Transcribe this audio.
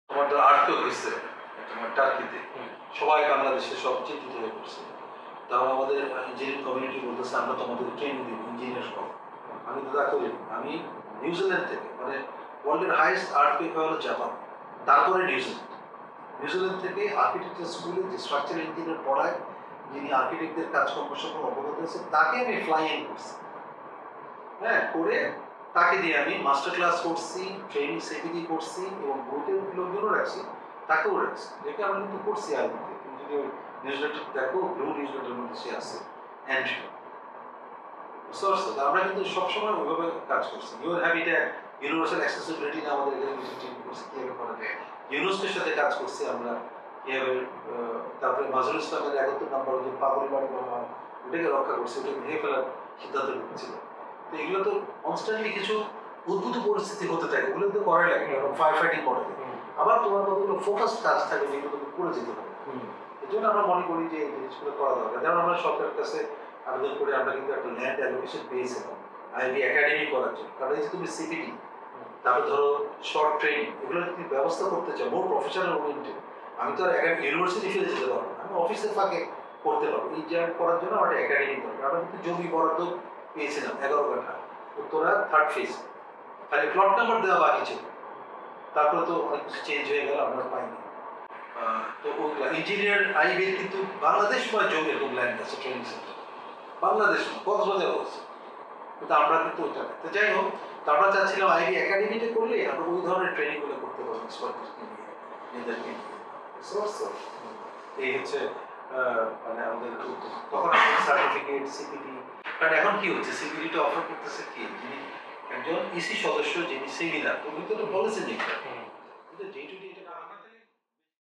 তোমার তো আর্থিক হয়েছে তোমার টার্কিতে, সবাই বাংলাদেশে সব চিন্তিত হয়ে পড়ছে। তারপর আমাদের ইঞ্জিনিয়ারিং কমিউনিটি বলতেছে আমরা তোমাদের ট্রেনিং দিব ইঞ্জিনিয়ার সব। আমি তো তা করি, আমি নিউজিল্যান্ড থেকে, মানে ওয়ার্ল্ডের হাইয়েস্ট আর্থিক হলো জাপান, তারপরে নিউজিল্যান্ড থেকে আর্কিটেকচার স্কুলে যে স্ট্রাকচারাল ইঞ্জিনিয়ার পড়ায়, যিনি আর্কিটেক্টদের কাজকর্ম সম্পর্কে অবগত আছে, তাকে আমি ফ্লাই ইন করছি। হ্যাঁ, করে তাকে দিয়ে আমি মাস্টার ক্লাস করছি, ট্রেনিং সেমিনি করছি এবং গ্রুপের লোকজনও রাখছি, তাকেও রাখছি, যেটা আমরা কিন্তু করছি আর মধ্যে। তুমি যদি ওই নিউজলেটার দেখো, ব্লু নিউজলেটার মধ্যে সে আছে অ্যান্ড্রিউ, বুঝতে পারছো? আমরা কিন্তু সবসময় ওইভাবে কাজ করছি। ইউর হ্যাবিট্যাট, ইউনিভার্সাল অ্যাক্সেসিবিলিটি নিয়ে আমাদের এখানে কিছু ট্রেনিং করছি, কীভাবে করা যায়। ইউনেস্কোর সাথে কাজ করছি আমরা, কীভাবে তারপরে মাজহারুল ইসলামের 71 নম্বর যে পাগল বাড়ি বলা হয়, ওটাকে রক্ষা করছি, ওটাকে ভেঙে ফেলার সিদ্ধান্ত নিচ্ছিল। তো এগুলো তো কনস্ট্যান্টলি কিছু উদ্ভূত পরিস্থিতি হতে থাকে, ওগুলো তো করাই লাগে, কারণ ফায়ার ফাইটিং করে। আবার তোমার কতগুলো ফোকাস কাজ থাকে যেগুলো তুমি করে যেতে হবে। এই জন্য আমরা মনে করি যে এই জিনিসগুলো করা দরকার। যেমন আমরা সরকারের কাছে আবেদন করে আমরা কিন্তু একটা ল্যান্ড অ্যালোকেশন পেয়েছিলাম আইবি একাডেমি করার জন্য। কারণ এই যে তুমি সিপিটি, তারপর ধরো শর্ট ট্রেনিং, এগুলো যদি ব্যবস্থা করতে চাও মোর প্রফেশনাল ওরিয়েন্টেড, আমি তো আর ইউনিভার্সিটি ফিরে যেতে পারবো না, আমি অফিসের ফাঁকে করতে পারবো। এই জয়েন করার জন্য আমার একটা একাডেমি দরকার। আমরা কিন্তু জমি বরাদ্দ পেয়েছিলাম 11 কাঠা, উত্তরা 3rd ফেজ, খালি প্লট নাম্বার দেওয়া বাকি ছিল। তারপরে তো অনেক কিছু চেঞ্জ হয়ে গেল, আমরা পাইনি। তো ওগুলা ইঞ্জিনিয়ার আইবির কিন্তু বাংলাদেশ বা জমি এরকম ল্যান্ড আছে ট্রেনিং সেন্টার, বাংলাদেশ কক্সবাজার আছে, কিন্তু আমরা কিন্তু ওইটা তো যাই হোক। তো আমরা চাচ্ছিলাম আইবি একাডেমিতে করলে আমরা ওই ধরনের ট্রেনিংগুলো করতে পারবো এক্সপার্টদেরকে নিয়ে, নিজেদেরকে নিয়ে, বুঝতে পারছো? এই হচ্ছে মানে আমাদের উদ্যোগ। তখন আমাদের সার্টিফিকেট সিপিটি, কারণ এখন কি হচ্ছে, সিপিটিটা অফার করতেছে কি, যিনি একজন ইসি সদস্য, যিনি সিমিলার, উনি তো বলেছেন কিন্তু